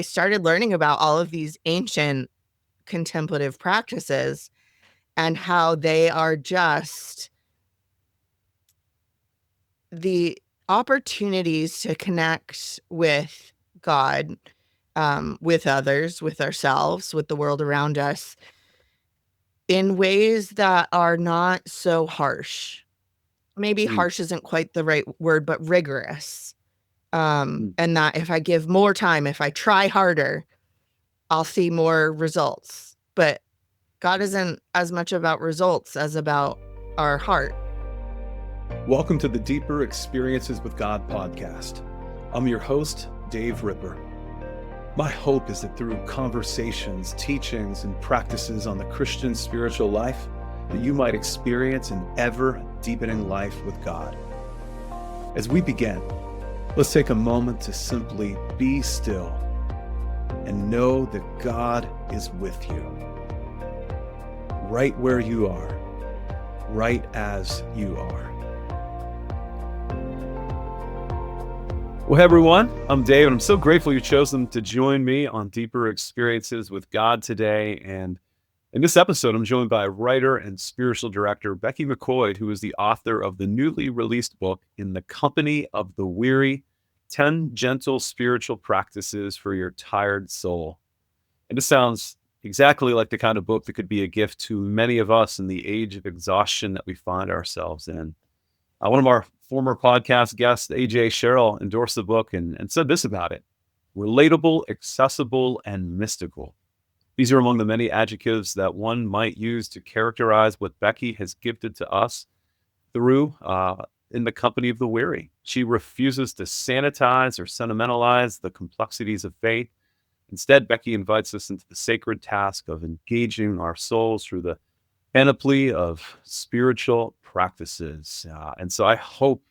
I started learning about all of these ancient contemplative practices and how they are just the opportunities to connect with God, with others, with ourselves, with the world around us in ways that are not so harsh. Maybe Mm, harsh isn't quite the right word, but rigorous. mm. And that if I give more time, if I try harder, I'll see more results. But God isn't as much about results as about our heart. Welcome to the Deeper Experiences with God podcast. I'm your host, Dave Ripper. My hope is that through conversations, teachings, and practices on the Christian spiritual life, that you might experience an ever-deepening life with God. As we begin, let's take a moment to simply be still and know that God is with you, right where you are, right as you are. Well, hey everyone, I'm Dave, and I'm so grateful you chosen to join me on Deeper Experiences with God today. And in this episode, I'm joined by writer and spiritual director Becky McCoy, who is the author of the newly released book, In the Company of the Weary, 10 Gentle Spiritual Practices for Your Tired Soul. And this sounds exactly like the kind of book that could be a gift to many of us in the age of exhaustion that we find ourselves in. One of our former podcast guests, AJ Sherrill, endorsed the book and said this about it: relatable, accessible, and mystical. These are among the many adjectives that one might use to characterize what Becky has gifted to us through In the Company of the Weary. She refuses to sanitize or sentimentalize the complexities of faith. Instead, Becky invites us into the sacred task of engaging our souls through the panoply of spiritual practices. And so I hope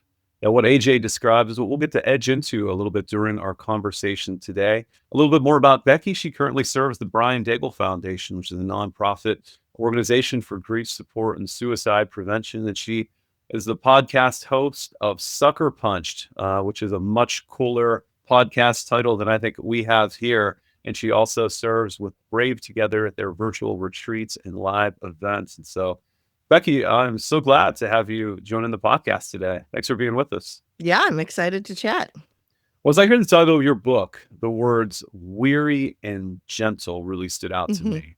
that what AJ described is what we'll get to edge into a little bit during our conversation today. A little bit more about Becky. She currently serves the Brian Daigle Foundation, which is a nonprofit organization for grief support and suicide prevention. And she is the podcast host of Sucker Punched, which is a much cooler podcast title than I think we have here. And she also serves with Brave Together at their virtual retreats and live events. And so, Becky, I'm so glad to have you joining the podcast today. Thanks for being with us. Yeah, I'm excited to chat. Well, as I heard the title of your book, the words weary and gentle really stood out to Mhm. me.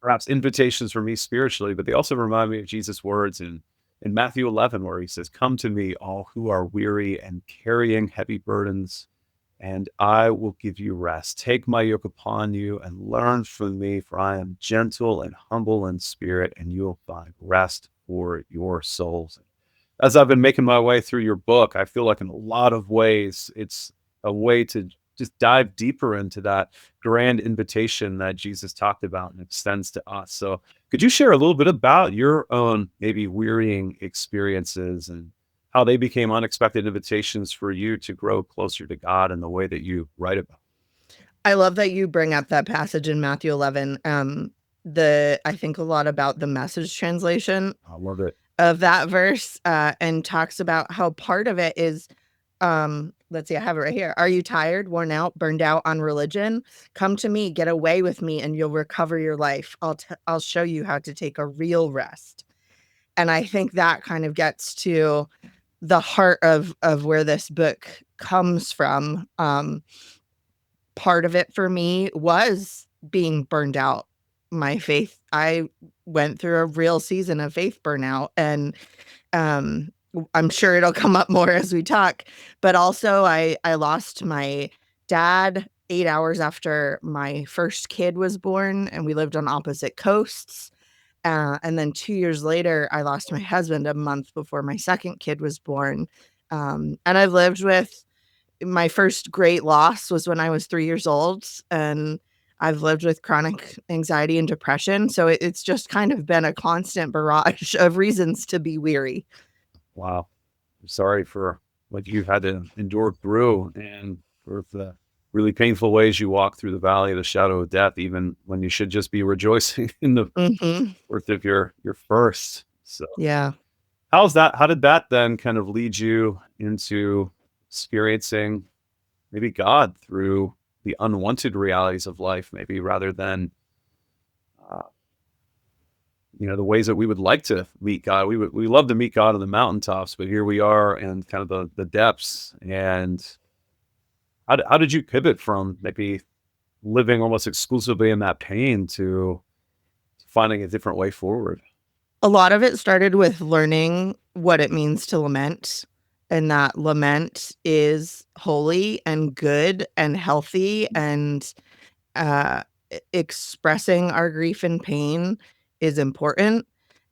Perhaps invitations for me spiritually, but they also remind me of Jesus' words in Matthew 11, where he says, "Come to me, all who are weary and carrying heavy burdens, and I will give you rest. Take my yoke upon you and learn from me, for I am gentle and humble in spirit, and you'll find rest for your souls." As I've been making my way through your book, I feel like in a lot of ways, it's a way to just dive deeper into that grand invitation that Jesus talked about and extends to us. So could you share a little bit about your own maybe wearying experiences and how they became unexpected invitations for you to grow closer to God in the way that you write about? I love that you bring up that passage in Matthew 11. I think a lot about the Message translation I love it. of that verse, and talks about how part of it is, let's see, I have it right here. Are you tired, worn out, burned out on religion? Come to me, get away with me, and you'll recover your life. I'll show you how to take a real rest. And I think that kind of gets to the heart of where this book comes from. Part of it for me was being burned out. I went through a real season of faith burnout, and I'm sure it'll come up more as we talk. But also, I lost my dad 8 hours after my first kid was born, and we lived on opposite coasts. And then 2 years later, I lost my husband a month before my second kid was born. And I've lived with my first great loss was when I was 3 years old, and I've lived with chronic anxiety and depression, so it's just kind of been a constant barrage of reasons to be weary. Wow. I'm sorry for what you've had to endure through and for the really painful ways you walk through the valley of the shadow of death, even when you should just be rejoicing in the Mhm. birth of your first. So Yeah. how did that then kind of lead you into experiencing maybe God through the unwanted realities of life, maybe rather than uh, the ways that we would like to meet God. We love to meet God on the mountaintops, but here we are in kind of the depths. And how did you pivot from maybe living almost exclusively in that pain to finding a different way forward? A lot of it started with learning what it means to lament, and that lament is holy and good and healthy, and expressing our grief and pain is important.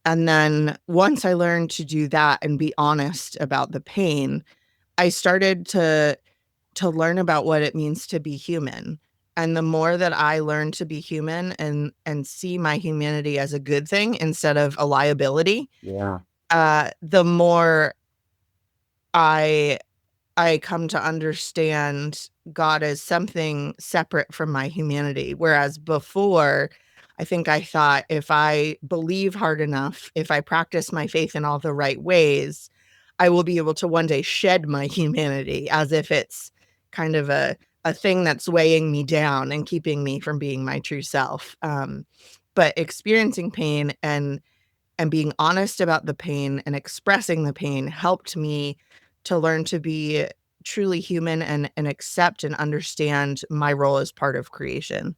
And then once I learned to do that and be honest about the pain, I started to learn about what it means to be human. And the more that I learn to be human and see my humanity as a good thing instead of a liability, Yeah. the more I I come to understand God as something separate from my humanity. Whereas before, I think I thought if I believe hard enough, if I practice my faith in all the right ways, I will be able to one day shed my humanity as if it's kind of a thing that's weighing me down and keeping me from being my true self. But experiencing pain and being honest about the pain and expressing the pain helped me to learn to be truly human and accept and understand my role as part of creation.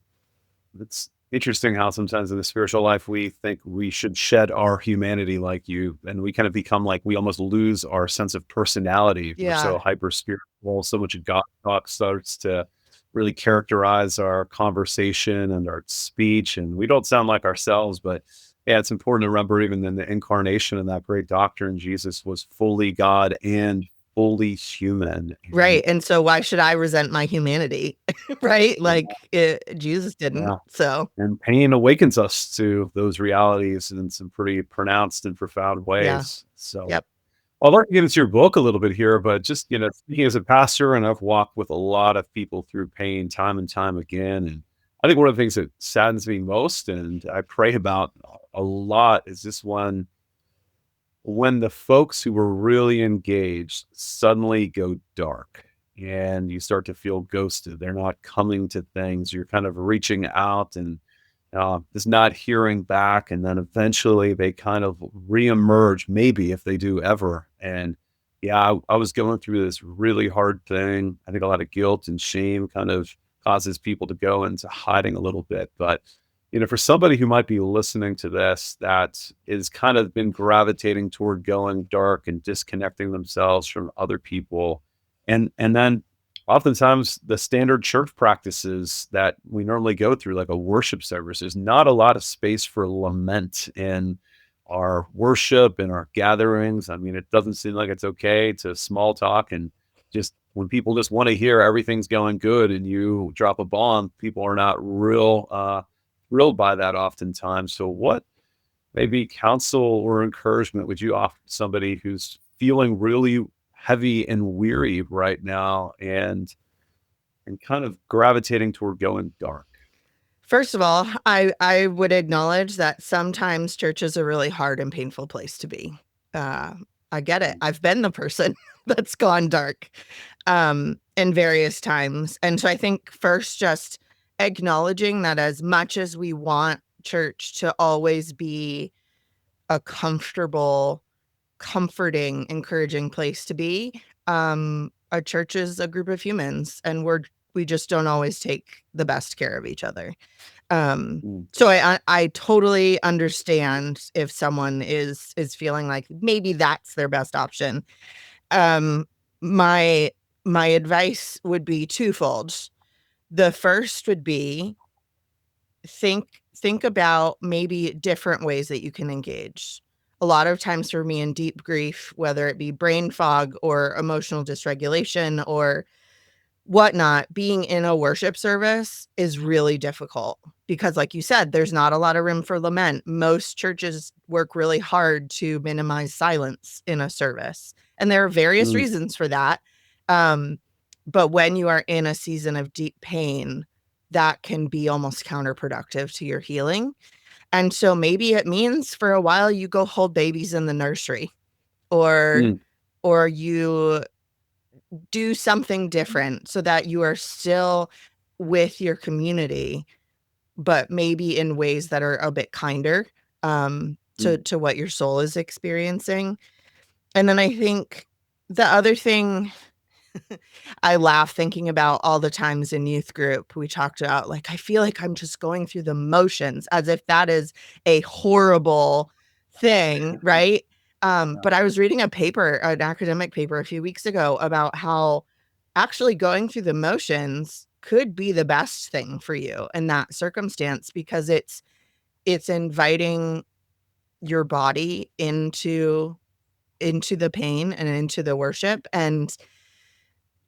It's interesting how sometimes in the spiritual life we think we should shed our humanity like you, and we kind of become like we almost lose our sense of personality. We're Yeah. so hyper spiritual, so much of God talk starts to really characterize our conversation and our speech, and we don't sound like ourselves. But yeah, it's important to remember even in the incarnation and that great doctrine, Jesus was fully God and fully human. And Right, and so why should I resent my humanity? Right? Like, Jesus didn't, yeah, so and pain awakens us to those realities in some pretty pronounced and profound yeah. ways. So Yep. I'd like to get into your book a little bit here, but just, speaking as a pastor, and I've walked with a lot of people through pain time and time again. And I think one of the things that saddens me most and I pray about a lot is this one when the folks who were really engaged suddenly go dark and you start to feel ghosted. They're not coming to things. You're kind of reaching out and just not hearing back. And then eventually they kind of reemerge, maybe if they do ever. And yeah, I was going through this really hard thing. I think a lot of guilt and shame kind of causes people to go into hiding a little bit. But for somebody who might be listening to this that is kind of been gravitating toward going dark and disconnecting themselves from other people, and then oftentimes the standard church practices that we normally go through, like a worship service, there's not a lot of space for lament in our worship and our gatherings. I mean, it doesn't seem like it's okay to small talk and just when people just want to hear everything's going good and you drop a bomb, people are not real thrilled by that oftentimes. So, what maybe counsel or encouragement would you offer somebody who's feeling really heavy and weary right now and kind of gravitating toward going dark? First of all, I would acknowledge that sometimes church is a really hard and painful place to be. Uh, I get it. I've been the person that's gone dark, in various times, and so I think first just acknowledging that as much as we want church to always be a comfortable, comforting, encouraging place to be, a church is a group of humans, and we just don't always take the best care of each other. Mm, So I totally understand if someone is feeling like maybe that's their best option. Um, my my advice would be twofold. The first would be think about maybe different ways that you can engage. A lot of times for me in deep grief, whether it be brain fog or emotional dysregulation or whatnot, being in a worship service is really difficult because, like you said, there's not a lot of room for lament. Most churches work really hard to minimize silence in a service, and there are various mm, reasons for that. Um, but when you are in a season of deep pain, that can be almost counterproductive to your healing. And so maybe it means for a while you go hold babies in the nursery or mm, or you do something different so that you are still with your community, but maybe in ways that are a bit kinder Mm. to what your soul is experiencing. And then I think the other thing I laugh thinking about all the times in youth group we talked about, like, I feel like I'm just going through the motions as if that is a horrible thing, right? Yeah. But I was reading a paper, an academic paper a few weeks ago about how actually going through the motions could be the best thing for you in that circumstance because it's inviting your body into the pain and into the worship. And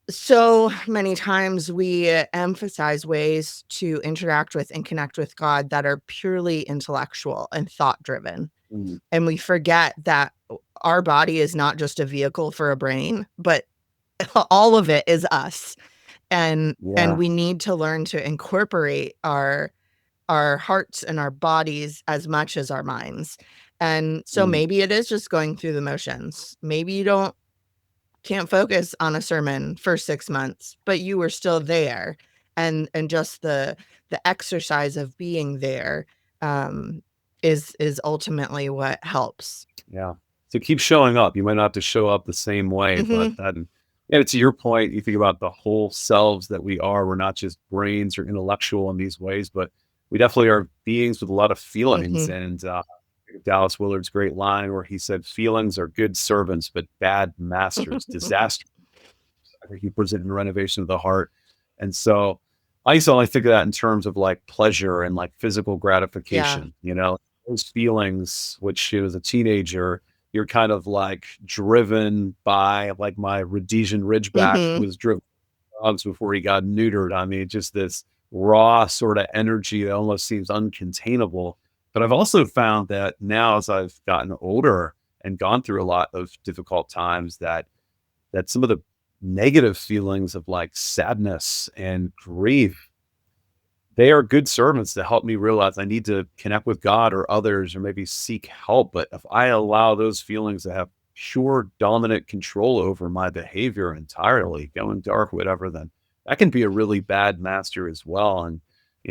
so many times we emphasize ways to interact with and connect with God that are purely intellectual and thought driven. Mm. And we forget that our body is not just a vehicle for a brain, but all of it is us. And Yeah. we need to learn to incorporate our hearts and our bodies as much as our minds. And so Mm. maybe it is just going through the motions. Maybe you can't focus on a sermon for 6 months, but you were still there. And just the exercise of being there, um, is ultimately what helps. Yeah. So keep showing up. You might not have to show up the same way, but Mhm, yeah, to your point, you think about the whole selves that we are. We're not just brains or intellectual in these ways, but we definitely are beings with a lot of feelings. mhm. And Dallas Willard's great line where he said, "Feelings are good servants, but bad masters. Disaster." I think he puts it in Renovation of the Heart. And so I used to only think of that in terms of like pleasure and like physical Yeah. gratification, those feelings, which as a teenager, you're kind of like driven by like my Rhodesian Ridgeback Mhm. was driven by dogs before he got neutered. I mean, just this raw sort of energy that almost seems uncontainable. But I've also found that now as I've gotten older and gone through a lot of difficult times that some of the negative feelings of like sadness and grief, they are good servants to help me realize I need to connect with God or others or maybe seek help. But if I allow those feelings to have pure dominant control over my behavior entirely, going dark, whatever, then that can be a really bad master as well. And,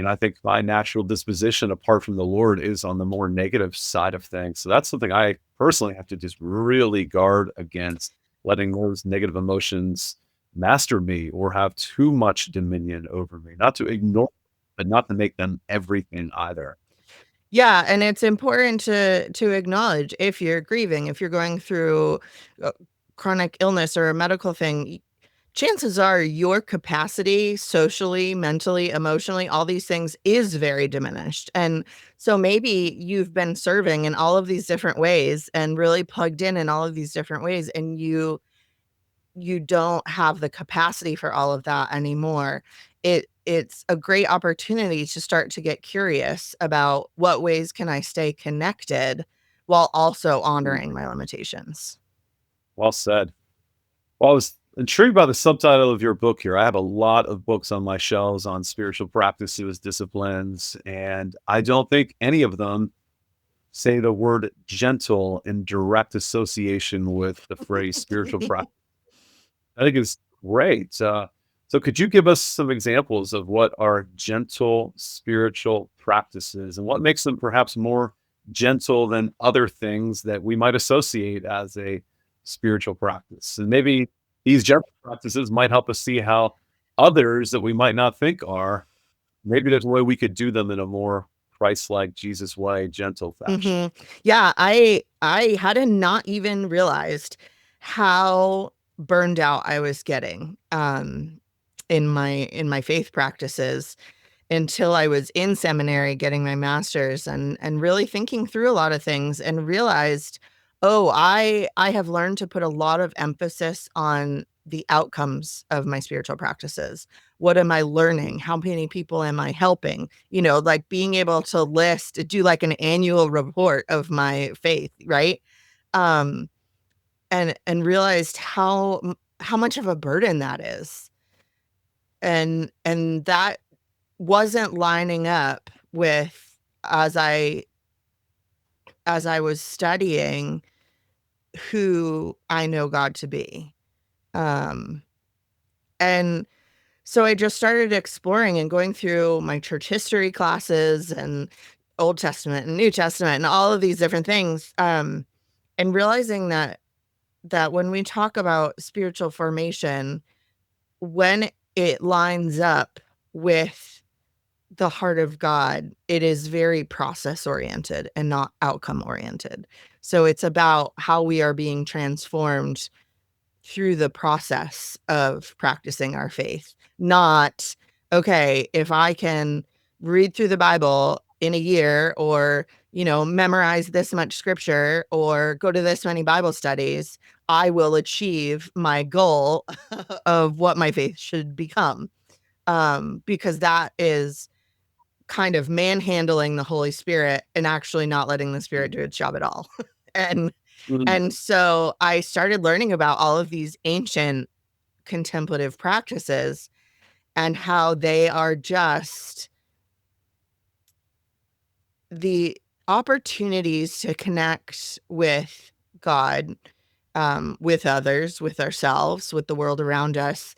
I think my natural disposition, apart from the Lord, is on the more negative side of things. So that's something I personally have to just really guard against letting those negative emotions master me or have too much dominion over me, not to ignore but not to make them everything either. Yeah, and it's important to acknowledge if you're grieving, if you're going through a chronic illness or a medical thing, chances are your capacity socially, mentally, emotionally, all these things is very diminished. And so maybe you've been serving in all of these different ways and really plugged in all of these different ways, and you don't have the capacity for all of that anymore. It's a great opportunity to start to get curious about what ways can I stay connected while also Mm, honoring my limitations. well said. Well, I was intrigued by the subtitle of your book here. I have a lot of books on my shelves on spiritual practices, disciplines, and I don't think any of them say the word gentle in direct association with the phrase spiritual practice. I think it's great. So, could you give us some examples of what are gentle spiritual practices and what makes them perhaps more gentle than other things that we might associate as a spiritual practice? And maybe these gentle practices might help us see how others that we might not think are, maybe there's a way we could do them in a more Christ like Jesus way, gentle fashion. Mhm. Yeah, I hadn't not even realized how burned out I was getting, in my faith practices until I was in seminary getting my master's and really thinking through a lot of things and realized, "Oh, I have learned to put a lot of emphasis on the outcomes of my spiritual practices. What am I Mm. learning? How many people am I helping?" Like being able to do like an annual report of my faith, right? Um, and realized how much of a burden that is. And that wasn't lining up with as I as I was studying who I know God to be. Um, and So I just started exploring and going through my church history classes and Old Testament and New Testament and all of these different things, and realizing that when we talk about spiritual formation, when it lines up with the heart of God, it is very process oriented and not outcome oriented. So it's about how we are being transformed through the process of practicing our faith, not, okay, if I can read through the Bible in a year or, memorize this much scripture or go to this many Bible studies, I will achieve my goal of what my faith should become. Because that is kind of manhandling the Holy Spirit and actually not letting the Spirit do its job at all. and Mm, and so I started learning about all of these ancient contemplative practices and how they are just the opportunities to connect with God, with others, with ourselves, with the world around us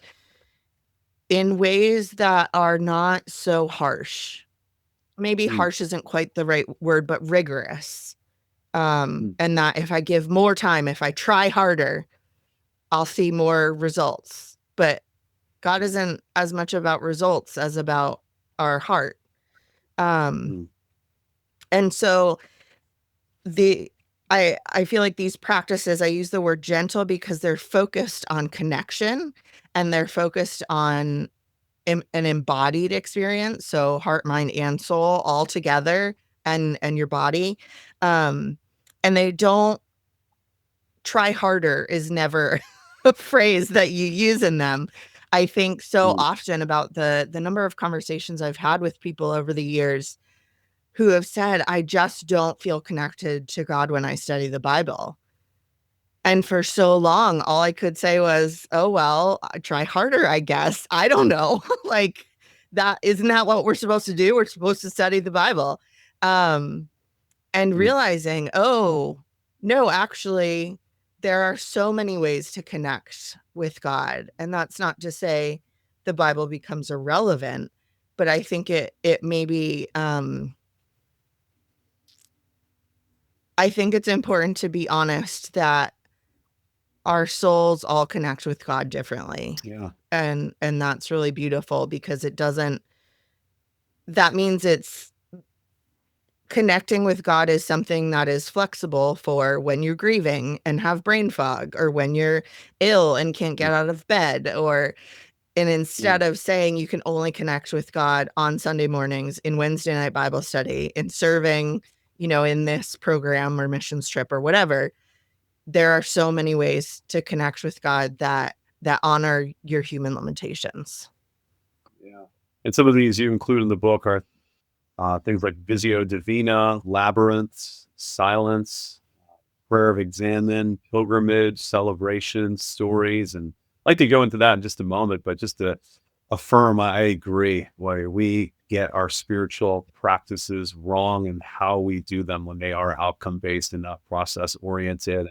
in ways that are not so harsh. Maybe mm, harsh isn't quite the right word, but rigorous. mm, And that if I give more time, if I try harder, I'll see more results. But God isn't as much about results as about our heart. Um, mm, and so the I feel like these practices, I use the word gentle because they're focused on connection and they're focused on an embodied experience. So heart, mind, and soul all together and your body. Um, and they don't try harder is never a phrase that you use in them. I think so mm. often about the number of conversations I've had with people over the years who have said, I just don't feel connected to God when I study the Bible. And for so long, all I could say was, oh, well, I try harder, I guess. I don't know. Like, that isn't that what we're supposed to do? We're supposed to study the Bible. Um, and Mm, realizing, oh, no, actually, there are so many ways to connect with God. And that's not to say the Bible becomes irrelevant, but I think it maybe I think it's important to be honest that our souls all connect with God differently. yeah. And that's really beautiful because it doesn't that means it's connecting with God is something that is flexible for when you're grieving and have brain fog or when you're ill and can't Mm, get out of bed or and mm, instead of saying you can only connect with God on Sunday mornings in Wednesday night Bible study in serving, in this program or missions trip or whatever, there are so many ways to connect with God that honor your human limitations. yeah. And some of these you include in the book are things like Visio Divina, Labyrinths, Silence, Prayer of Examine, Pilgrimage, Celebrations, Stories. And I'd like to go into that in just a moment, but just to affirm, I agree, where we get our spiritual practices wrong and how we do them when they are outcome based and not process oriented.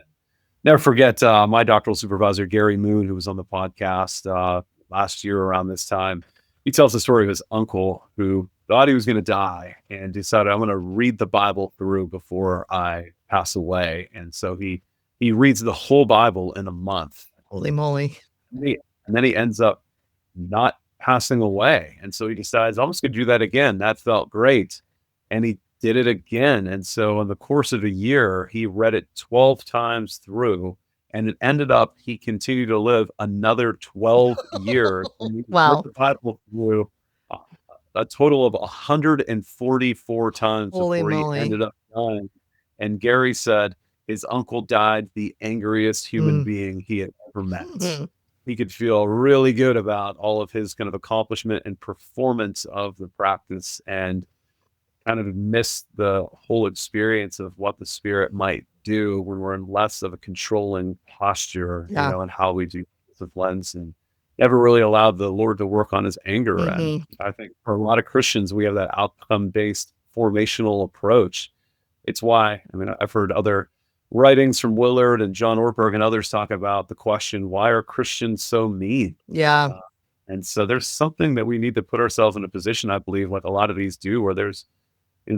Never forget my doctoral supervisor, Gary Moon, who was on the podcast last year around this time. He tells the story of his uncle who thought he was going to die and decided, I'm going to read the Bible through before I pass away. And so he reads the whole Bible in a month. Holy moly. And then he ends up not passing away. And so he decides, I'm just going to do that again. That felt great. And he did it again. And so in the course of a year, he read it 12 times through. And it ended up, he continued to live another 12 years. And he read Wow. the Bible through a, a total of 144 times Holy before he moly. ended up dying. And Gary said his uncle died the angriest human Mm. being he had ever met. He could feel really good about all of his kind of accomplishment and performance of the practice and kind of miss the whole experience of what the spirit might do when we're in less of a controlling posture, Yeah. and how we do with lens and never really allowed the Lord to work on his anger. And Mhm. I think for a lot of Christians, we have that outcome based formational approach. It's why, I mean, I've heard other writings from Willard and John Ortberg and others talk about the question, why are Christians so mean? Yeah. And so there's something that we need to put ourselves in a position, I believe, like a lot of these do, where there's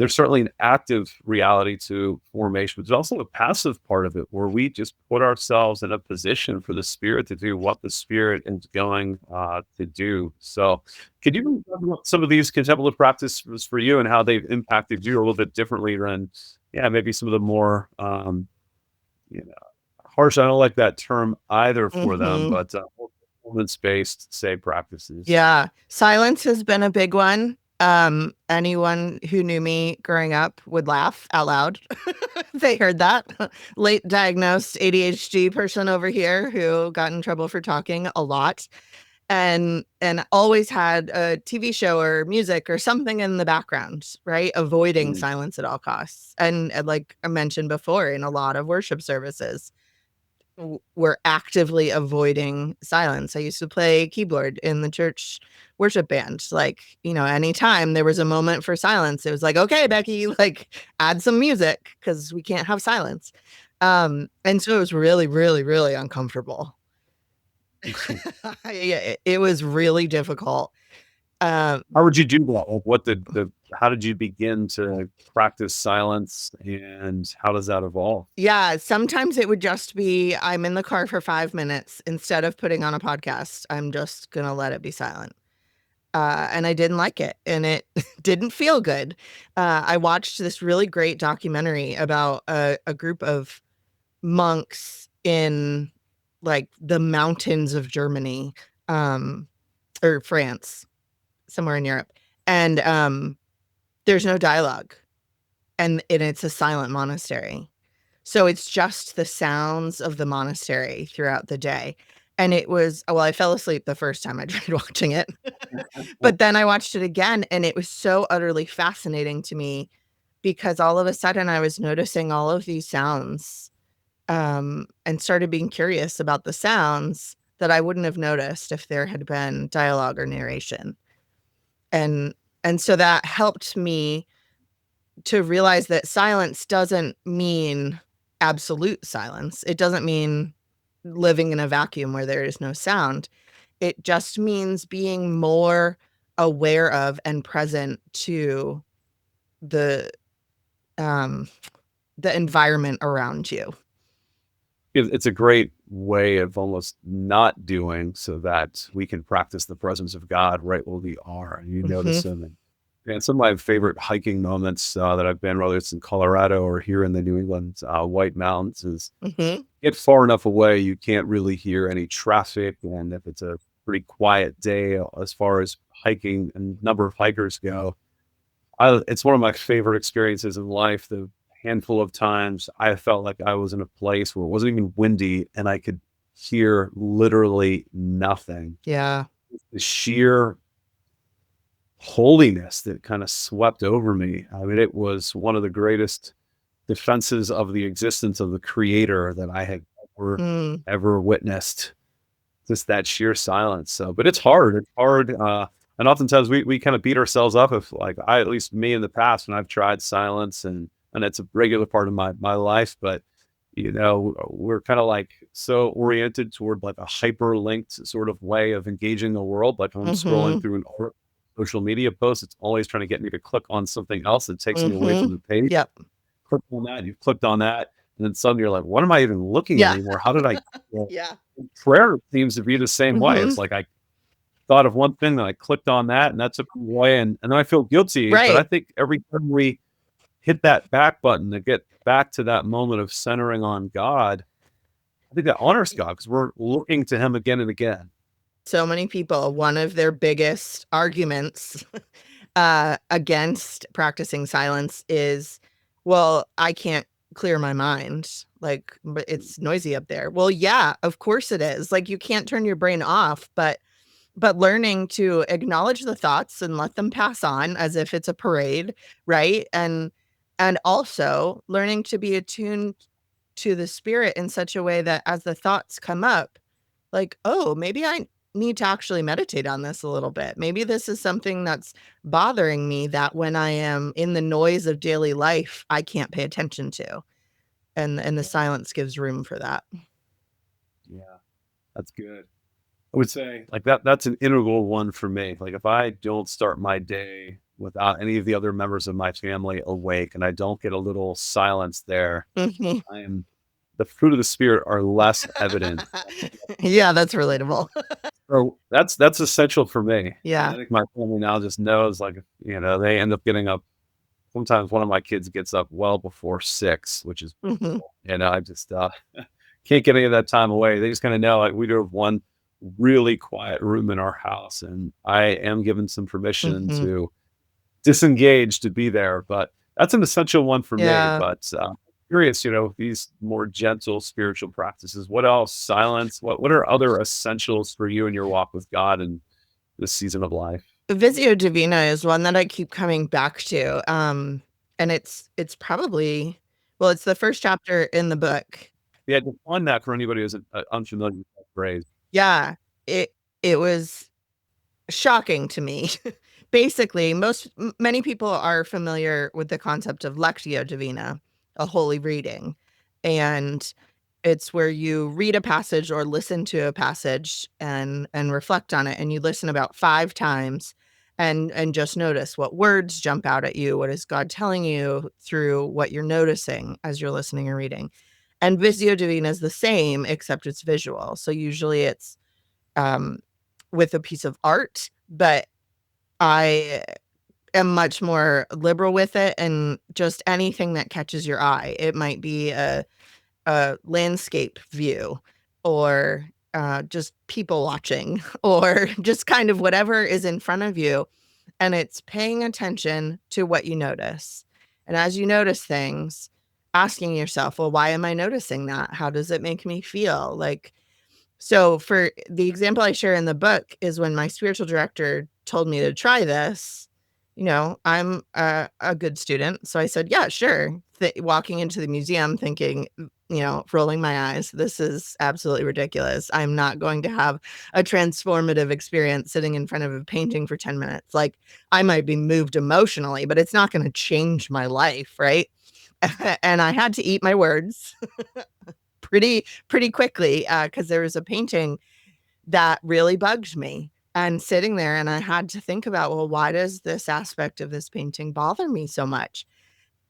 certainly an active reality to formation, but there's also a passive part of it where we just put ourselves in a position for the spirit to do what the spirit is going to do. So, could you talk about some of these contemplative practices for you and how they've impacted you a little bit differently than, yeah, maybe some of the more, you know, harsh? I don't like that term either for them, Mhm. but more performance-based, say, practices. Yeah, silence has been a big one. Anyone who knew me growing up would laugh out loud. They heard that. Late diagnosed ADHD person over here who got in trouble for talking a lot and always had a TV show or music or something in the background, right? Avoiding Mm, silence at all costs. And like I mentioned before, in a lot of worship services, we're actively avoiding silence. I used to play keyboard in the church worship band. Like, anytime there was a moment for silence, it was like, okay, Becky, like add some music because we can't have silence. And so it was really, really, really uncomfortable. Yeah, it was really difficult. Um, How would you do that? Like, what the how did you begin to practice silence, and how does that evolve? yeah, sometimes it would just be I'm in the car for 5 minutes. Instead of putting on a podcast, I'm just gonna let it be silent. And I didn't like it, and it didn't feel good. I watched this really great documentary about a group of monks in like the mountains of Germany, um, or France, somewhere in Europe, and there's no dialogue, and it's a silent monastery. So it's just the sounds of the monastery throughout the day. And it was well, I fell asleep the first time I tried watching it. But then I watched it again, and it was so utterly fascinating to me because all of a sudden I was noticing all of these sounds, and started being curious about the sounds that I wouldn't have noticed if there had been dialogue or narration. And and so that helped me to realize that silence doesn't mean absolute silence. It doesn't mean living in a vacuum where there is no sound. It just means being more aware of and present to the um the environment around you. It's a great way of almost not doing so that we can practice the presence of God right where we are, and you Mhm. notice Him. And some of my favorite hiking moments that I've been, whether it's in Colorado or here in the New England White Mountains, is Mhm. get far enough away you can't really hear any traffic, and if it's a pretty quiet day as far as hiking and number of hikers go, it's one of my favorite experiences in life. The handful of times I felt like I was in a place where it wasn't even windy and I could hear literally nothing. Yeah. The sheer holiness that kind of swept over me. I mean, it was one of the greatest defenses of the existence of the creator that I had ever, Mm. ever witnessed. Just that sheer silence. So, but it's hard. It's hard. And oftentimes we kind of beat ourselves up if, like, at least me in the past, when I've tried silence, and it's a regular part of my life. But we're kind of like so oriented toward like a hyperlinked sort of way of engaging the world. Like when I'm scrolling Mhm. through an social media post, it's always trying to get me to click on something else that takes me away from Mhm. the page. Yep. Click on that, you've clicked on that, and then suddenly you're like, "What am I even looking at Yeah. anymore? How did I?" Well, Yeah. prayer seems to be the same way. It's Mhm. like I thought of one thing, then I clicked on that, and that took me away, and then I feel guilty. But I Right. think every time we hit that back button to get back to that moment of centering on God, I think that honors God because we're looking to Him again and again. So many people, one of their biggest arguments against practicing silence is, well, I can't clear my mind. Like, but it's noisy up there. Well, yeah, of course it is. Like, you can't turn your brain off, but learning to acknowledge the thoughts and let them pass on as if it's a parade, right? And also learning to be attuned to the spirit in such a way that as the thoughts come up, like, oh, maybe I need to actually meditate on this a little bit. Maybe this is something that's bothering me that when I am in the noise of daily life, I can't pay attention to. And the Yeah, silence gives room for that. yeah, that's good. I would say like that's an integral one for me. Like if I don't start my day without any of the other members of my family awake and I don't get a little silence there, Mhm. I am the fruit of the spirit are less evident. Yeah, that's relatable. So that's essential for me. And I Yeah. think my family now just knows like, they end up getting up. Sometimes one of my kids gets up well before 6, which is Mhm. beautiful. And I just can't get any of that time away. They just kind of know like we do have one really quiet room in our house, and I am given some permission Mhm. to disengage to be there. But that's an essential one for me. Yeah. But curious, these more gentle spiritual practices. What else? Silence. What are other essentials for you in your walk with God in this season of life? Visio Divina is one that I keep coming back to, and it's probably well, it's the first chapter in the book. Yeah, define that for anybody who's unfamiliar with that phrase. Yeah, it it was shocking to me. Basically, many people are familiar with the concept of Lectio Divina, a holy reading, and it's where you read a passage or listen to a passage and reflect on it, and you listen about 5 times and just notice what words jump out at you, what is God telling you through what you're noticing as you're listening and reading. And Visio Divina is the same, except it's visual. So usually it's um, with a piece of art, but I am much more liberal with it and just anything that catches your eye. It might be a landscape view or just people watching or just kind of whatever is in front of you. And it's paying attention to what you notice. And as you notice things, asking yourself, well, why am I noticing that? How does it make me feel? Like, so for the example I share in the book is when my spiritual director told me to try this, I'm a good student. So I said, yeah, sure. Walking into the museum thinking, rolling my eyes, this is absolutely ridiculous. I'm not going to have a transformative experience sitting in front of a painting for 10 minutes. Like I might be moved emotionally, but it's not going to change my life. Right. And I had to eat my words pretty quickly, because there was a painting that really bugged me, and sitting there and I had to think about, well, why does this aspect of this painting bother me so much?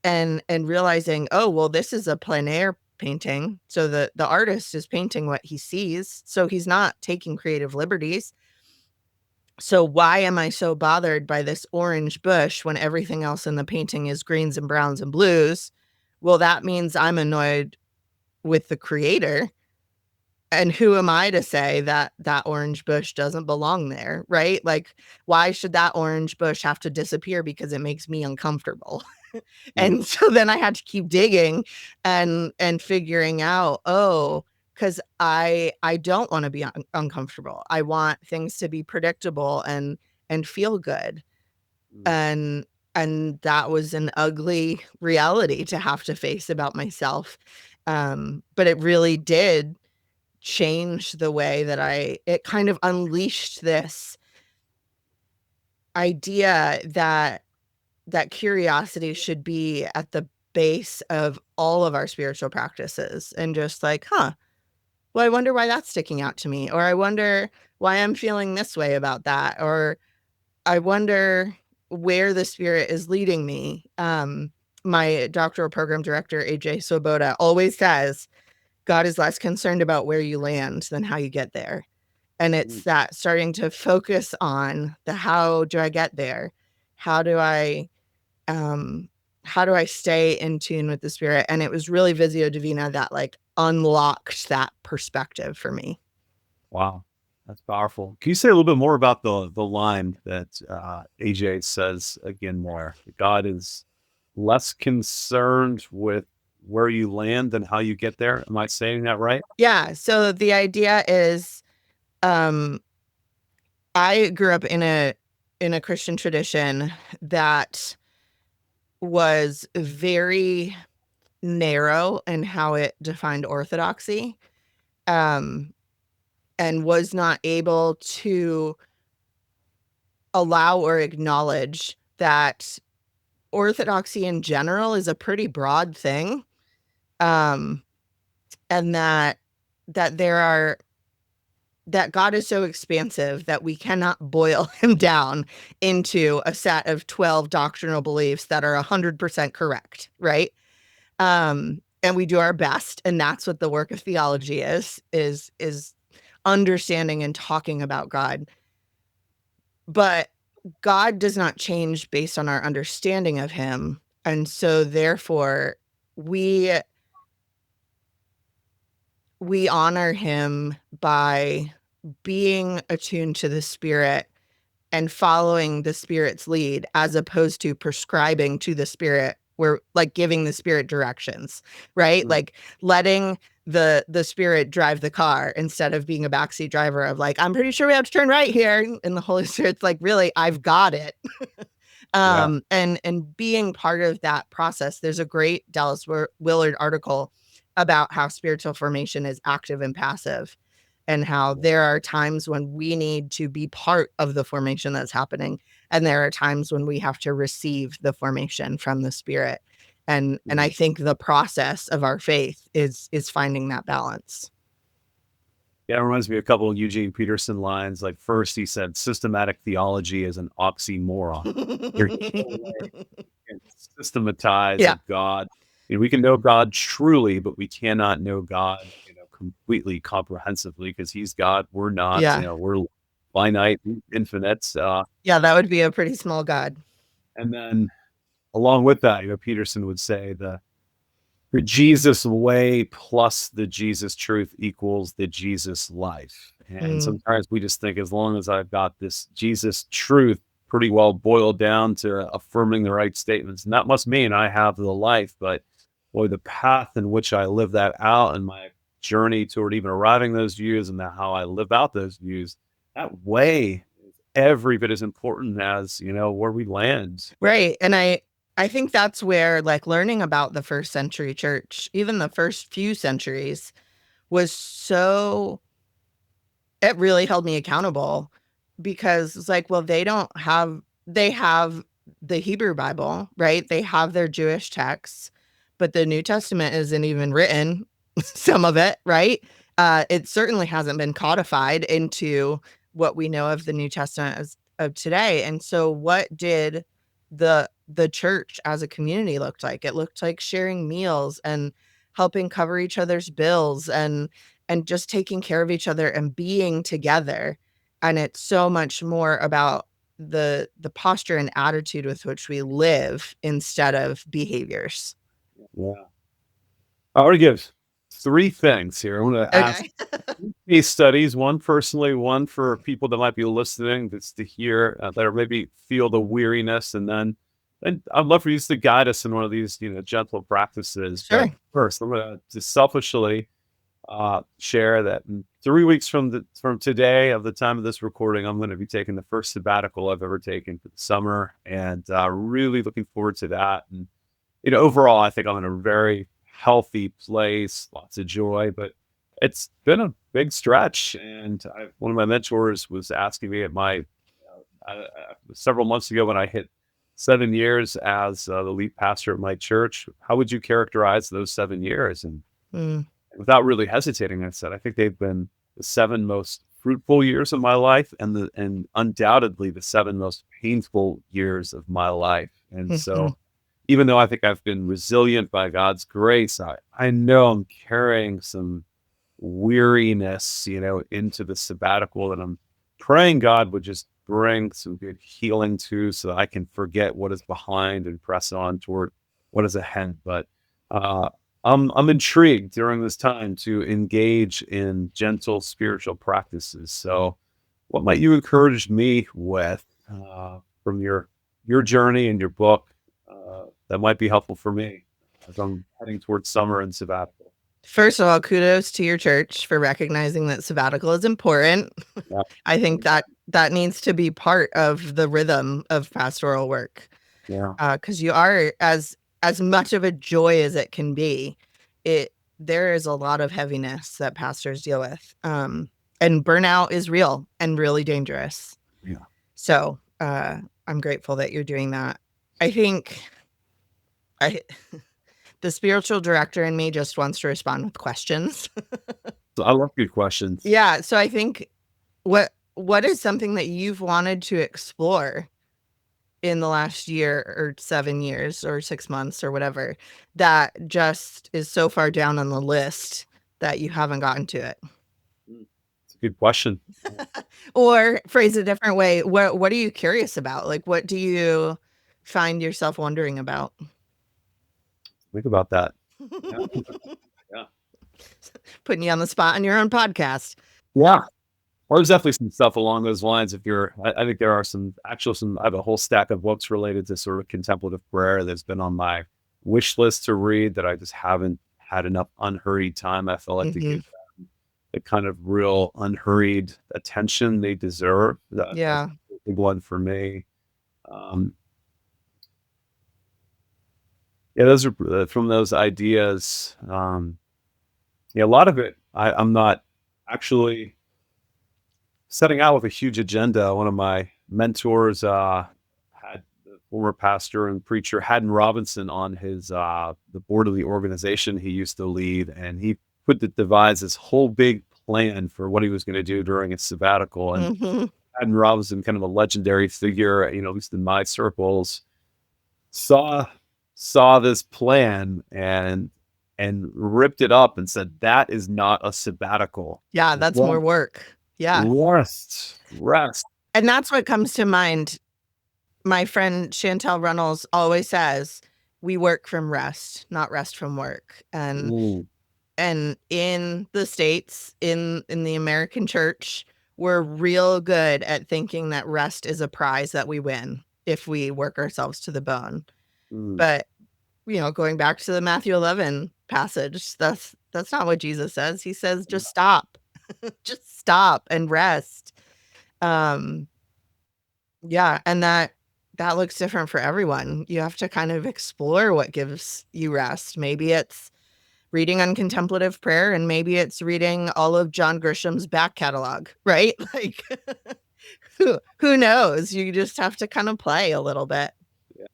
And realizing, oh, well, this is a plein air painting, so the artist is painting what he sees, so he's not taking creative liberties. So why am I so bothered by this orange bush when everything else in the painting is greens and browns and blues? Well, that means I'm annoyed with the creator. And who am I to say that that orange bush doesn't belong there, right? Like, why should that orange bush have to disappear because it makes me uncomfortable? Mm, And so then I had to keep digging and figuring out, oh, because I don't want to be uncomfortable. I want things to be predictable and feel good. mm. And that was an ugly reality to have to face about myself. But it really did change the way that it kind of unleashed this idea that curiosity should be at the base of all of our spiritual practices, and just like, huh, well, I wonder why that's sticking out to me, or I wonder why I'm feeling this way about that, or I wonder where the spirit is leading me. My doctoral program director, AJ Swoboda, always says God is less concerned about where you land than how you get there. And Mm. it's that starting to focus on the how do I get there? How do I um how do I stay in tune with the spirit? And it was really Visio Divina that like unlocked that perspective for me. Wow, that's powerful. Can you say a little bit more about the line that AJ says again more? God is less concerned with where you land than how you get there. Am I saying that right? Yeah. So the idea is um I grew up in a Christian tradition that was very narrow in how it defined orthodoxy. Um and was not able to allow or acknowledge that orthodoxy in general is a pretty broad thing, um, and that there are that God is so expansive that we cannot boil him down into a set of 12 doctrinal beliefs that are 100% correct, right? And we do our best, and that's what the work of theology is understanding and talking about God. But God does not change based on our understanding of him. And so therefore we honor him by being attuned to the Spirit and following the Spirit's lead, as opposed to prescribing to the Spirit. We're like giving the Spirit directions, right? Mm. Like letting the Spirit drive the car instead of being a backseat driver of like, I'm pretty sure we have to turn right here. And the Holy Spirit's like, really, I've got it. Yeah. And being part of that process. There's a great Dallas Willard article about how spiritual formation is active and passive, and how there are times when we need to be part of the formation that's happening, and there are times when we have to receive the formation from the Spirit. And I think the process of our faith is finding that balance. Yeah, it reminds me of a couple of Eugene Peterson lines. Like, first, he said, systematic theology is an oxymoron. There's no way we can systematize a Yeah. God. We can know God truly, but we cannot know God, completely comprehensively, because he's God. We're not. Yeah. We're finite, infinite. Yeah, that would be a pretty small God. And then along with that, Peterson would say the Jesus way plus the Jesus truth equals the Jesus life. And sometimes we just think, as long as I've got this Jesus truth pretty well boiled down to affirming the right statements, and that must mean I have the life. But boy, the path in which I live that out, and my journey toward even arriving those views, and how I live out those views, that way is every bit as important as where we land. Right. And I think that's where, like, learning about the first century church, even the first few centuries, was so, it really held me accountable, because it's like, well, they have the Hebrew Bible, right? They have their Jewish texts, but the New Testament isn't even written, some of it, right? It certainly hasn't been codified into what we know of the New Testament as of today. And so what did the church as a community looked like? It looked like sharing meals and helping cover each other's bills, and just taking care of each other and being together. And it's so much more about the posture and attitude with which we live instead of behaviors. Yeah. I already give 3 things here. I wanna ask Okay. case studies, one personally, one for people that might be listening, that's to hear, that or maybe feel the weariness, and I'd love for you to guide us in one of these, gentle practices. But Sure. first, I'm gonna just selfishly, share that in 3 weeks from today, of the time of this recording, I'm gonna be taking the first sabbatical I've ever taken for the summer, and, really looking forward to that. And overall, I think I'm in a very healthy place, lots of joy, but it's been a big stretch. And one of my mentors was asking me at my several months ago, when I hit 7 years as the lead pastor at my church, how would you characterize those 7 years? And Mm. without really hesitating, I said, I think they've been the 7 most fruitful years of my life, and undoubtedly the 7 most painful years of my life. And Mhm. so, even though I think I've been resilient by God's grace, I know I'm carrying some weariness, into the sabbatical, and I'm praying God would just bring some good healing too, so that I can forget what is behind and press on toward what is ahead. But uh, I'm intrigued during this time to engage in gentle spiritual practices. So, what might you encourage me with, from your journey and your book, that might be helpful for me as I'm heading towards summer and sabbatical? First of all, kudos to your church for recognizing that sabbatical is important. Yeah. I think that needs to be part of the rhythm of pastoral work. Yeah. Because you are, as much of a joy as it can be, there is a lot of heaviness that pastors deal with. And burnout is real and really dangerous. Yeah. So, I'm grateful that you're doing that. I think I the spiritual director in me just wants to respond with questions. So I love good questions. Yeah, so I think What is something that you've wanted to explore in the last year or 7 years or 6 months or whatever that just is so far down on the list that you haven't gotten to it? It's a good question. Or phrase it a different way, what are you curious about? Like, what do you find yourself wondering about? Think about that. Yeah. Yeah. Putting you on the spot on your own podcast. Yeah. Or there's definitely some stuff along those lines. I think there are I have a whole stack of books related to sort of contemplative prayer that's been on my wish list to read that I just haven't had enough unhurried time. I feel like to Mhm. give the kind of real unhurried attention they deserve. That's Yeah. a big one for me. Um, yeah, those are from those ideas. Yeah, a lot of it, I'm not actually setting out with a huge agenda. One of my mentors had the former pastor and preacher Haddon Robinson on his the board of the organization he used to lead, and he devised this whole big plan for what he was going to do during his sabbatical. And Mhm. Haddon Robinson, kind of a legendary figure, at least in my circles, saw this plan and ripped it up and said that is not a sabbatical. Yeah, that's more work. Yeah. Rest. And that's what comes to mind. My friend Chantel Runnels always says, "We work from rest, not rest from work." Mm, And in the States, in the American church, we're real good at thinking that rest is a prize that we win if we work ourselves to the bone. mm, But, going back to the Matthew 11 passage, that's not what Jesus says. He says, "Just stop. Just stop and rest." Um, yeah, and that looks different for everyone. You have to kind of explore what gives you rest. Maybe it's reading on contemplative prayer, and maybe it's reading all of John Grisham's back catalog, right? Like, who knows? You just have to kind of play a little bit.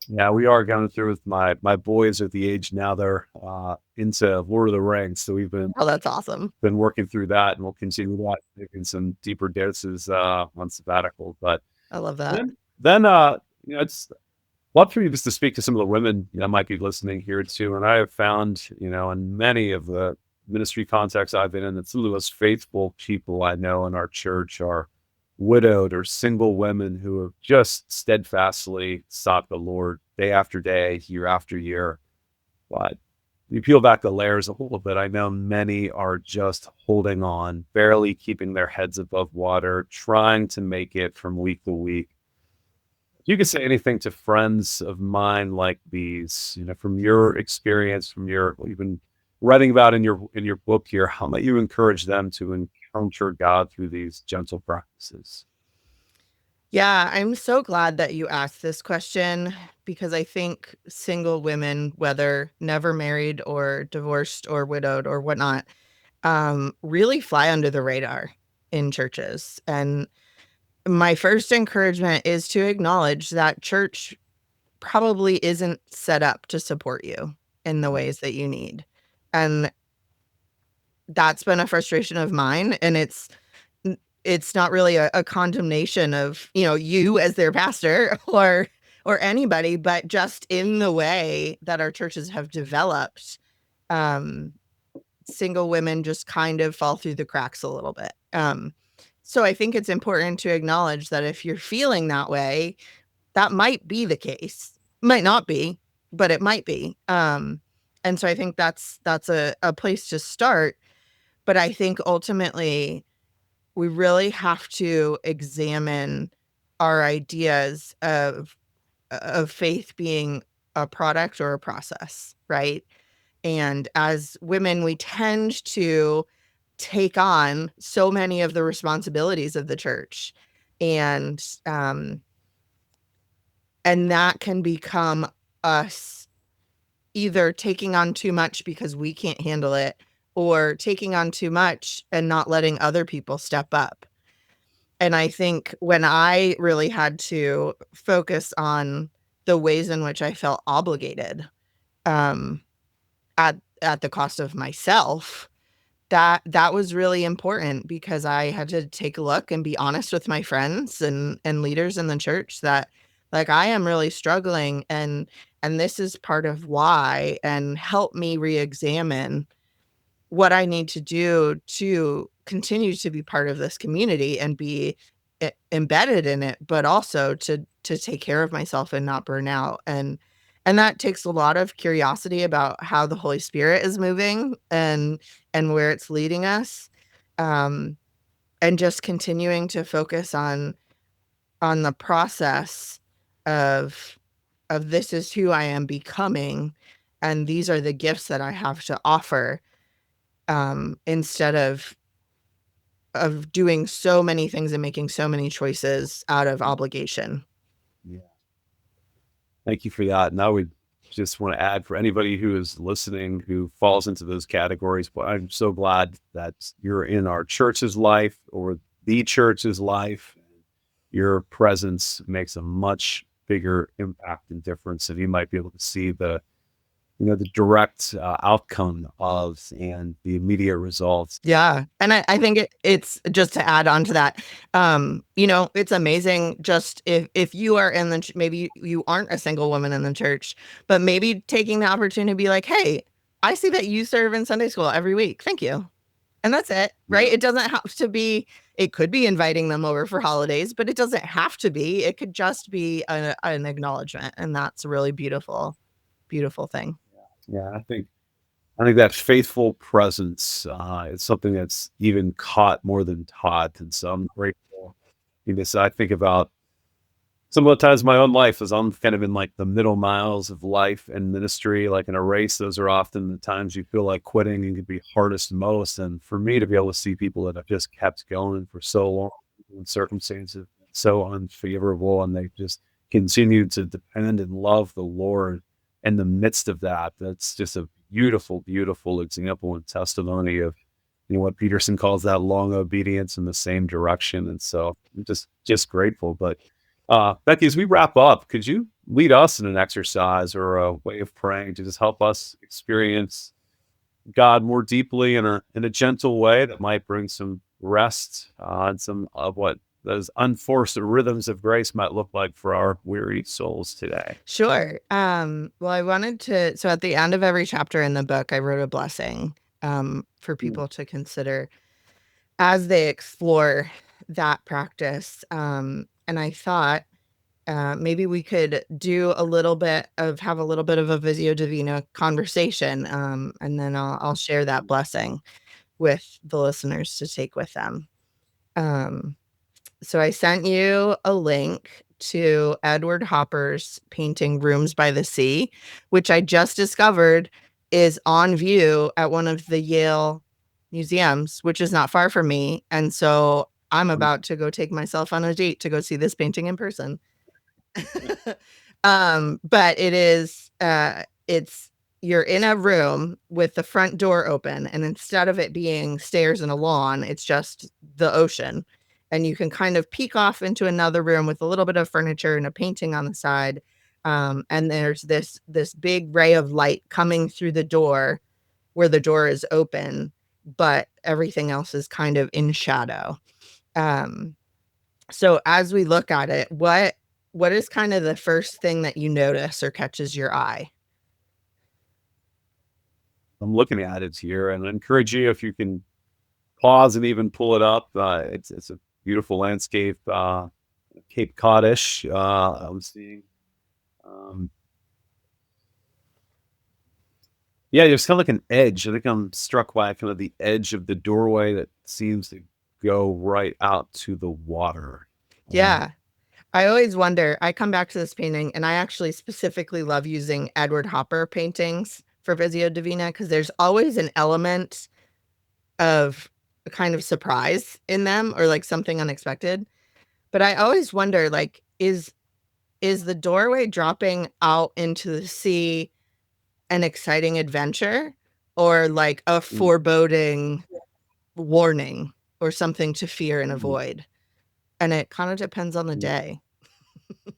yeah, we are going through with my boys at the age now they're into Lord of the Rings, so we've Oh, that's awesome. been working through that, and we'll continue that, taking some deeper doses on sabbatical. But I love that. then it's love for you just to speak to some of the women that might be listening here too. And I have found, in many of the ministry contexts I've been in, that some of the most faithful people I know in our church are widowed or single women who have just steadfastly sought the Lord day after day, year after year. But you peel back the layers a little bit. I know many are just holding on, barely keeping their heads above water, trying to make it from week to week. You could say anything to friends of mine like these, from your experience, from your what you've been writing about in your book here. How might you encourage them to encounter God through these gentle practices? Yeah, I'm so glad that you asked this question because I think single women, whether never married or divorced or widowed or whatnot, really fly under the radar in churches. And my first encouragement is to acknowledge that church probably isn't set up to support you in the ways that you need. And that's been a frustration of mine. And it's not really a condemnation of, you as their pastor or anybody, but just in the way that our churches have developed, um, single women just kind of fall through the cracks a little bit. So I think it's important to acknowledge that if you're feeling that way, that might be the case. Might not be, but it might be. And so I think that's a place to start. But I think ultimately we really have to examine our ideas of faith being a product or a process, right? And as women, we tend to take on so many of the responsibilities of the church. And and that can become us either taking on too much because we can't handle it, or taking on too much and not letting other people step up. And I think when I really had to focus on the ways in which I felt obligated, um, at the cost of myself, that was really important because I had to take a look and be honest with my friends and leaders in the church that like I am really struggling and this is part of why, and help me re-examine what I need to do to continue to be part of this community and be embedded in it, but also to take care of myself and not burn out. And that takes a lot of curiosity about how the Holy Spirit is moving and where it's leading us. Um, and just continuing to focus on the process of this is who I am becoming, and these are the gifts that I have to offer, instead of doing so many things and making so many choices out of obligation. Yeah. Thank you for that. And I would just want to add for anybody who is listening who falls into those categories, but I'm so glad that you're in our church's life or the church's life. Your presence makes a much bigger impact and difference, and you might be able to see the direct outcome of and the immediate results. Yeah, and I think it's just to add on to that, it's amazing just if you are in the maybe you aren't a single woman in the church, but maybe taking the opportunity to be like, "Hey, I see that you serve in Sunday school every week. Thank you." And that's it, right? Yeah. It doesn't have to be it could be inviting them over for holidays, but it doesn't have to be. It could just be an acknowledgement, and that's a really beautiful, beautiful thing. Yeah, I think that faithful presence is something that's even caught more than taught, and so I'm grateful. Because I think about some of the times in my own life as I'm kind of in like the middle miles of life and ministry, like in a race, those are often the times you feel like quitting and can be hardest most. And for me to be able to see people that have just kept going for so long when circumstances so unfavorable and they just continue to depend and love the Lord in the midst of that, that's just a beautiful, beautiful example and testimony of what Peterson calls that long obedience in the same direction. And so I'm just grateful. But Becky, as we wrap up, could you lead us in an exercise or a way of praying to just help us experience God more deeply in a gentle way that might bring some rest and some of what those unforced rhythms of grace might look like for our weary souls today? Sure. Well, I wanted to so at the end of every chapter in the book, I wrote a blessing, for Mm. people to consider as they explore that practice. And I thought, maybe we could do a little bit of have a little bit of a Visio Divina conversation, and then I'll share that blessing with the listeners to take with them. Um, so I sent you a link to Edward Hopper's painting Rooms by the Sea, which I just discovered is on view at one of the Yale museums, which is not far from me. And so I'm about to go take myself on a date to go see this painting in person. But it's you're in a room with the front door open, and instead of it being stairs and a lawn, it's just the ocean. And you can kind of peek off into another room with a little bit of furniture and a painting on the side. And there's this big ray of light coming through the door where the door is open, but everything else is kind of in shadow. Um, so as we look at it, what is kind of the first thing that you notice or catches your eye? I'm looking at it here and I encourage you if you can pause and even pull it up. It's a beautiful landscape, Cape Codish. I'm seeing. Um, Yeah, there's kind of like an edge. I think I'm struck by kind of the edge of the doorway that seems to go right out to the water. Um, Yeah. I always wonder, I come back to this painting and I actually specifically love using Edward Hopper paintings for Visio Divina because there's always an element of a kind of surprise in them or like something unexpected. But I always wonder, like, is the doorway dropping out into the sea an exciting adventure or like a mm, foreboding warning or something to fear and mm, avoid? And it kind of depends on the mm. day.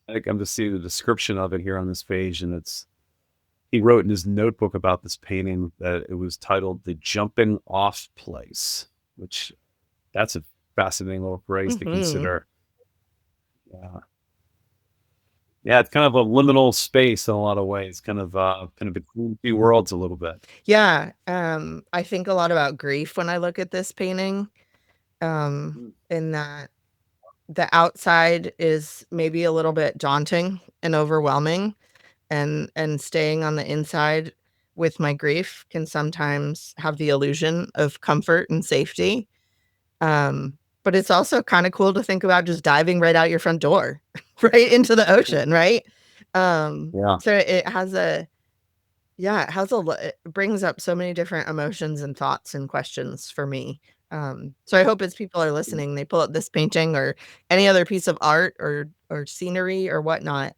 I think I'm just seeing the description of it here on this page, and it's he wrote in his notebook about this painting that it was titled "The Jumping Off Place," which that's a fascinating little phrase to Mhm. consider. Yeah. Yeah, it's kind of a liminal space in a lot of ways, kind of between two worlds a little bit. Yeah, I think a lot about grief when I look at this painting, Mm, in that the outside is maybe a little bit daunting and overwhelming, and staying on the inside with my grief can sometimes have the illusion of comfort and safety. But it's also kinda cool to think about just diving right out your front door, right into the ocean, right? yeah. So it has a yeah, it has a lo it brings up so many different emotions and thoughts and questions for me. So I hope as people are Mm, listening, they pull up this painting or any other piece of art or scenery or whatnot,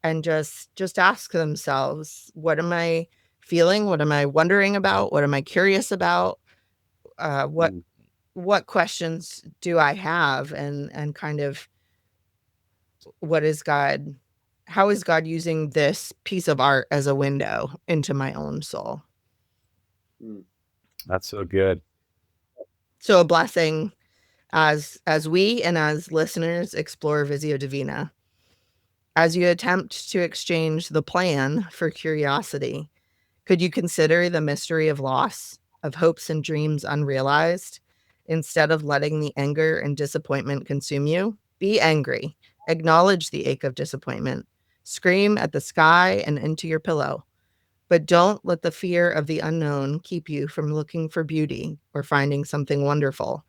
and just ask themselves, "What am I feeling? What am I wondering about? What am I curious about? Uh, what mm, what questions do I have?" And kind of what is God how is God using this piece of art as a window into my own soul? mm. That's so good. So a blessing as we and as listeners explore Visio Divina. As you attempt to exchange the plan for curiosity, could you consider the mystery of loss, of hopes and dreams unrealized, instead of letting the anger and disappointment consume you? Be angry. Acknowledge the ache of disappointment. Scream at the sky and into your pillow. But don't let the fear of the unknown keep you from looking for beauty or finding something wonderful.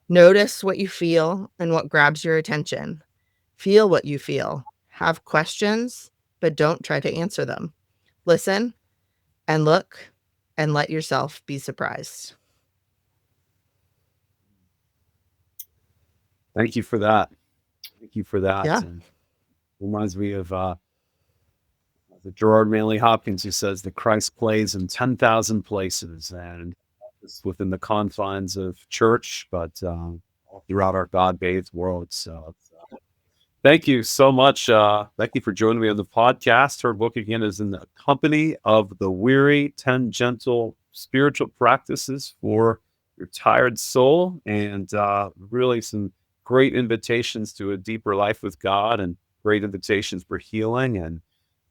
Notice what you feel and what grabs your attention. Feel what you feel. Have questions, but don't try to answer them. Listen and look and let yourself be surprised. Thank you for that. Thank you for that. Yeah, And reminds me of the Gerard Manley Hopkins, who says that Christ plays in 10,000 places, and it's within the confines of church, but all throughout our God-bathed world. So thank you so much, Becky, for joining me on the podcast. Her book again is In the Company of the Weary, 10 Gentle Spiritual Practices for Your Tired Soul, and really some great invitations to a deeper life with God, and great invitations for healing, and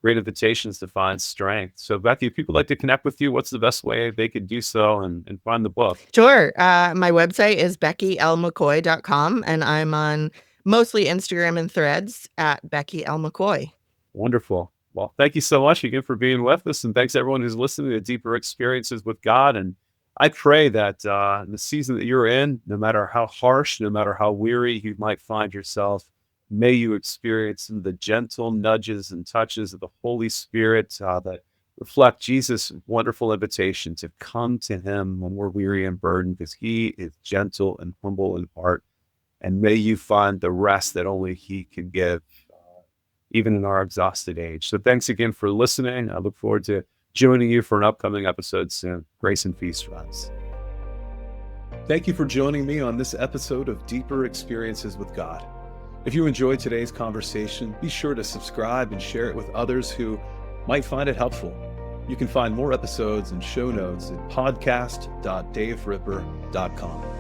great invitations to find strength. So, Becky, if people like to connect with you, what's the best way they could do so and find the book? sure. My website is beckylmccoy.com, and I'm on mostly Instagram and threads at Becky L McCoy. Wonderful. Well, thank you so much again for being with us. And thanks everyone who's listening to Deeper Experiences with God. And I pray that in the season that you're in, no matter how harsh, no matter how weary you might find yourself, may you experience some of the gentle nudges and touches of the Holy Spirit that reflect Jesus' wonderful invitation to come to him when we're weary and burdened, because he is gentle and humble in heart. And may you find the rest that only he can give, even in our exhausted age. So thanks again for listening. I look forward to joining you for an upcoming episode soon. Grace and peace, friends. Thank you for joining me on this episode of Deeper Experiences with God. If you enjoyed today's conversation, be sure to subscribe and share it with others who might find it helpful. You can find more episodes and show notes at podcast.daveripper.com.